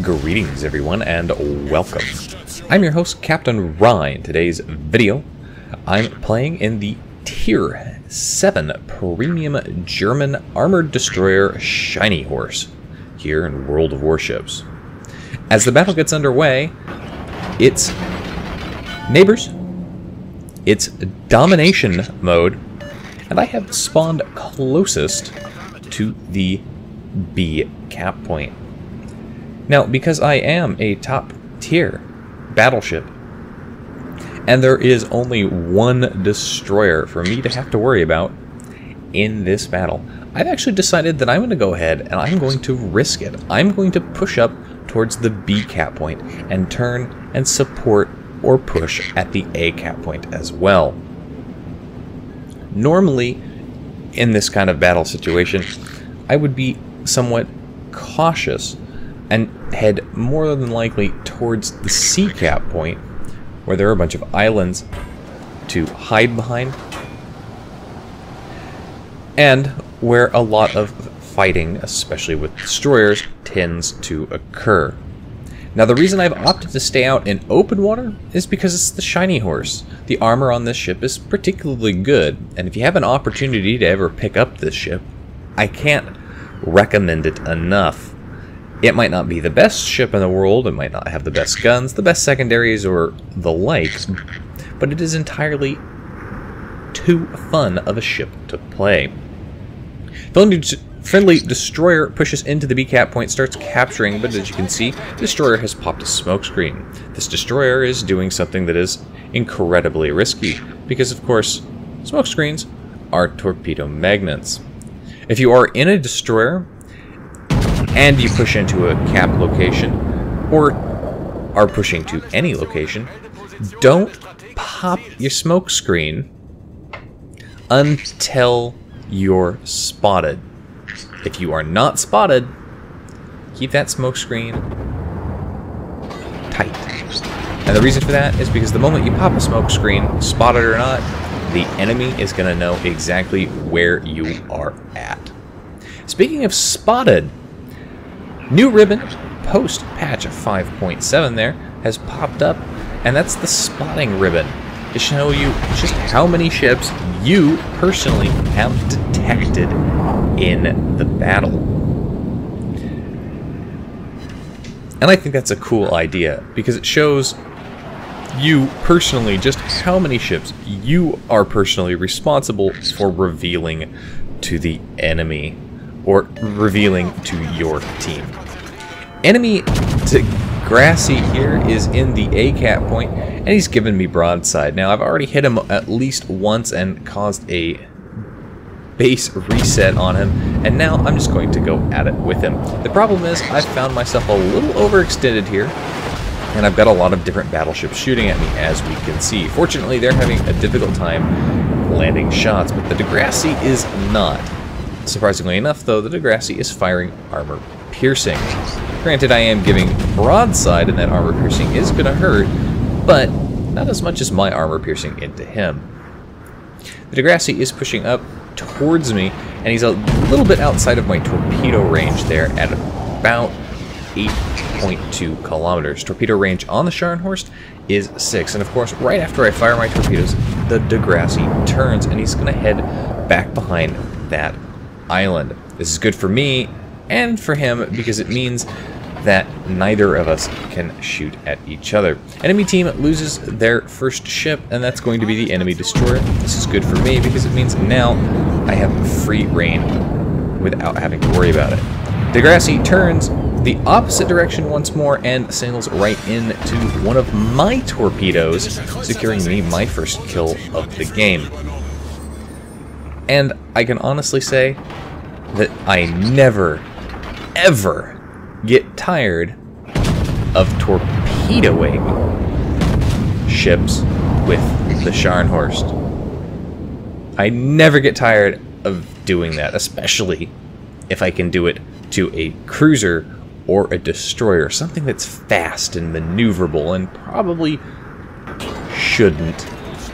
Greetings everyone and welcome. I'm your host Captain Ryan. Today's video I'm playing in the Tier 7 Premium German Armored Destroyer Shiny Horse here in World of Warships. As the battle gets underway, it's neighbors, it's domination mode, and I have spawned closest to the B cap point. Now, because I am a top tier battleship, and there is only one destroyer for me to have to worry about in this battle, I've actually decided that I'm going to go ahead and I'm going to risk it. I'm going to push up towards the B cap point and turn and support or push at the A cap point as well. Normally, in this kind of battle situation, I would be somewhat cautious and head more than likely towards the C cap point, where there are a bunch of islands to hide behind, and where a lot of fighting, especially with destroyers, tends to occur. Now, the reason I've opted to stay out in open water is because it's the Shiny Horse. The armor on this ship is particularly good, and if you have an opportunity to ever pick up this ship, I can't recommend it enough. It might not be the best ship in the world, it might not have the best guns, the best secondaries, or the like, but it is entirely too fun of a ship to play. The friendly destroyer pushes into the B cap point, starts capturing, but as you can see, the destroyer has popped a smokescreen. This destroyer is doing something that is incredibly risky, because of course, smokescreens are torpedo magnets. If you are in a destroyer, and you push into a cap location, or are pushing to any location, don't pop your smoke screen until you're spotted. If you are not spotted, keep that smoke screen tight. And the reason for that is because the moment you pop a smoke screen, spotted or not, the enemy is going to know exactly where you are at. Speaking of spotted, new ribbon, post-patch 5.7 there, has popped up, and that's the spotting ribbon, to show you just how many ships you personally have detected in the battle. And I think that's a cool idea, because it shows you personally just how many ships you are personally responsible for revealing to the enemy, or revealing to your team. Enemy Degrassi here is in the A cap point, and he's given me broadside. Now, I've already hit him at least once and caused a base reset on him, and now I'm just going to go at it with him. The problem is, I've found myself a little overextended here, and I've got a lot of different battleships shooting at me, as we can see. Fortunately, they're having a difficult time landing shots, but the Degrassi is not. Surprisingly enough, though, the Degrassi is firing armor piercing. Granted, I am giving broadside, and that armor piercing is going to hurt, but not as much as my armor piercing into him. The Degrassi is pushing up towards me, and he's a little bit outside of my torpedo range there at about 8.2 kilometers. Torpedo range on the Scharnhorst is 6, and of course, right after I fire my torpedoes, the Degrassi turns, and he's going to head back behind that island. This is good for me and for him because it means that neither of us can shoot at each other. Enemy team loses their first ship, and that's going to be the enemy destroyer. This is good for me because it means now I have free reign without having to worry about it. Degrassi turns the opposite direction once more and sails right into one of my torpedoes, securing me my first kill of the game. And I can honestly say that I never, ever get tired of torpedoing ships with the Scharnhorst. I never get tired of doing that, especially if I can do it to a cruiser or a destroyer, something that's fast and maneuverable and probably shouldn't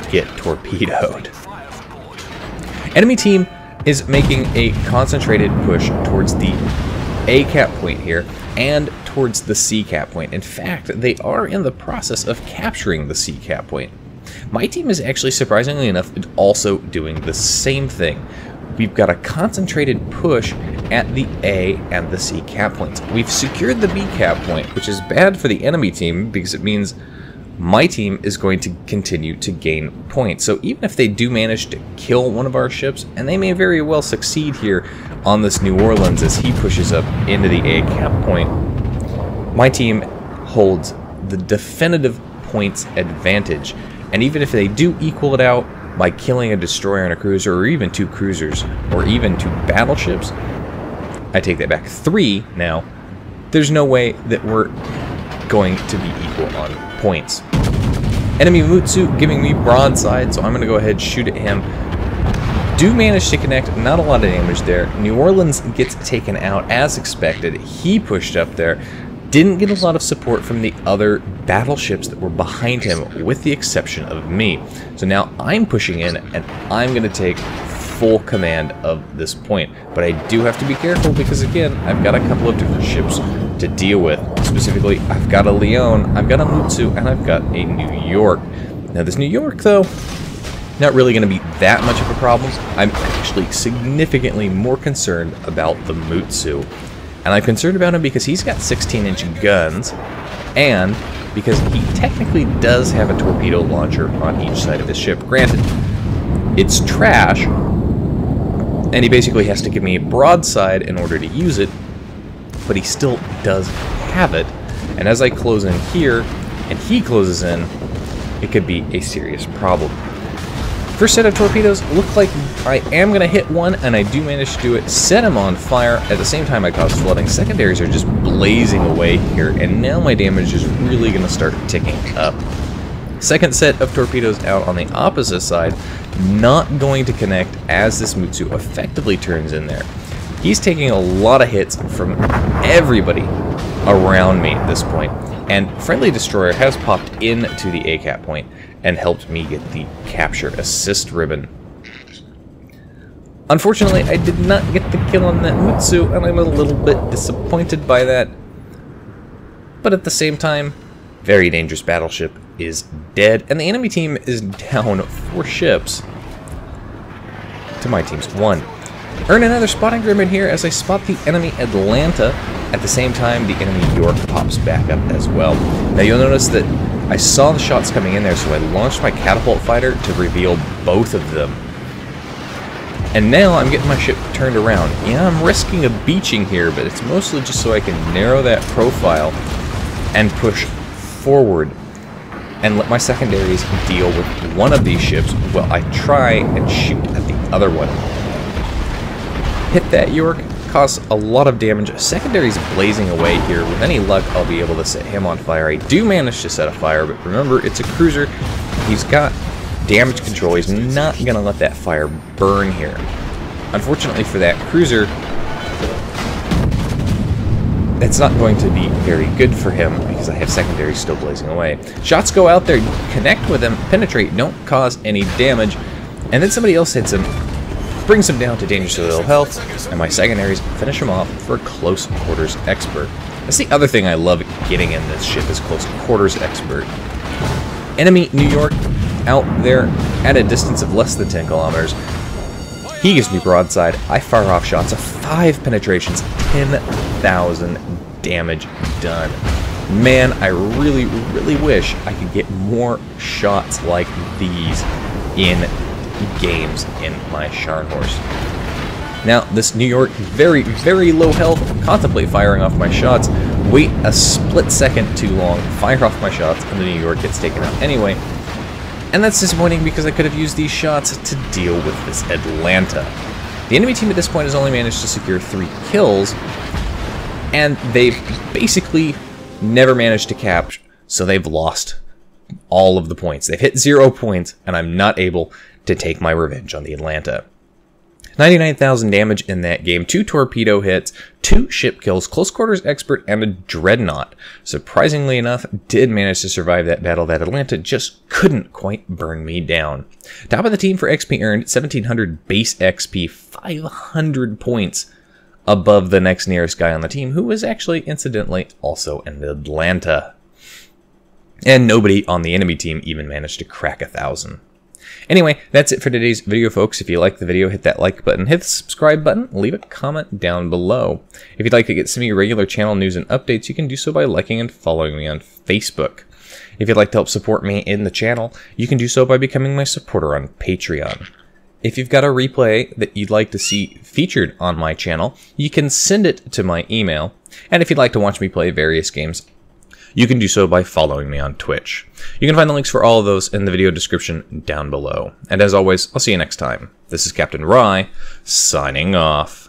get torpedoed. Enemy team is making a concentrated push towards the A cap point here and towards the C cap point. In fact, they are in the process of capturing the C cap point. My team is actually, surprisingly enough, also doing the same thing. We've got a concentrated push at the A and the C cap points. We've secured the B cap point, which is bad for the enemy team because it means my team is going to continue to gain points. So even if they do manage to kill one of our ships, and they may very well succeed here on this New Orleans as he pushes up into the A cap point, my team holds the definitive points advantage. And even if they do equal it out by killing a destroyer and a cruiser, or even 2 cruisers, or even 2 battleships, I take that back, 3 now, there's no way that we're going to be equal on points. Enemy Mutsu giving me broadside, so I'm going to go ahead and shoot at him. Do manage to connect, not a lot of damage there. New Orleans gets taken out as expected. He pushed up there. Didn't get a lot of support from the other battleships that were behind him, with the exception of me. So now I'm pushing in, and I'm going to take full command of this point. But I do have to be careful because, again, I've got a couple of different ships to deal with. Specifically, I've got a Leon, I've got a Mutsu, and I've got a New York. Now this New York, though, not really going to be that much of a problem. I'm actually significantly more concerned about the Mutsu. And I'm concerned about him because he's got 16-inch guns, and because he technically does have a torpedo launcher on each side of his ship. Granted, it's trash, and he basically has to give me a broadside in order to use it, but he still does have it. And as I close in here, and he closes in, it could be a serious problem. First set of torpedoes look like I am going to hit one, and I do manage to do it. Set him on fire. At the same time, I cause flooding. Secondaries are just blazing away here, and now my damage is really going to start ticking up. Second set of torpedoes out on the opposite side, not going to connect as this Mutsu effectively turns in there. He's taking a lot of hits from everybody around me at this point, and Friendly Destroyer has popped into the A cap point and helped me get the capture assist ribbon. Unfortunately, I did not get the kill on that Mutsu, and I'm a little bit disappointed by that. But at the same time, very dangerous battleship is dead, and the enemy team is down 4 ships to my team's 1. Earn another spotting ribbon here as I spot the enemy Atlanta. At the same time, the enemy York pops back up as well. Now you'll notice that I saw the shots coming in there, so I launched my catapult fighter to reveal both of them. And now I'm getting my ship turned around. Yeah, I'm risking a beaching here, but it's mostly just so I can narrow that profile and push forward and let my secondaries deal with one of these ships while I try and shoot at the other one. Hit that York, cause a lot of damage. Secondaries blazing away here. With any luck, I'll be able to set him on fire. I do manage to set a fire, but remember, it's a cruiser. He's got damage control. He's not going to let that fire burn here. Unfortunately for that cruiser, that's not going to be very good for him because I have secondaries still blazing away. Shots go out there, connect with him, penetrate, don't cause any damage, and then somebody else hits him, brings him down to dangerously low health, and my secondaries finish him off for a close quarters expert. That's the other thing I love getting in this ship is close quarters expert. Enemy New York out there at a distance of less than 10 kilometers. He gives me broadside. I fire off shots of 5 penetrations, 10,000 damage done. Man, I really, really wish I could get more shots like these in games in my Scharnhorst. Now, this New York, very, very low health, contemplate firing off my shots, wait a split second too long, fire off my shots, and the New York gets taken out anyway. And that's disappointing because I could have used these shots to deal with this Atlanta. The enemy team at this point has only managed to secure 3 kills, and they've basically never managed to capture, so they've lost all of the points. They've hit 0 points, and I'm not able to take my revenge on the Atlanta. 99,000 damage in that game, 2 torpedo hits, 2 ship kills, close quarters expert, and a dreadnought. Surprisingly enough, did manage to survive that battle. That Atlanta just couldn't quite burn me down. Top of the team for XP earned, 1,700 base XP, 500 points above the next nearest guy on the team, who was actually, incidentally, also in Atlanta. And nobody on the enemy team even managed to crack 1,000. Anyway, that's it for today's video, folks. If you liked the video, hit that like button, hit the subscribe button, leave a comment down below. If you'd like to get some of your regular channel news and updates, you can do so by liking and following me on Facebook. If you'd like to help support me in the channel, you can do so by becoming my supporter on Patreon. If you've got a replay that you'd like to see featured on my channel, you can send it to my email. And if you'd like to watch me play various games, you can do so by following me on Twitch. You can find the links for all of those in the video description down below. And as always, I'll see you next time. This is Captain Rye, signing off.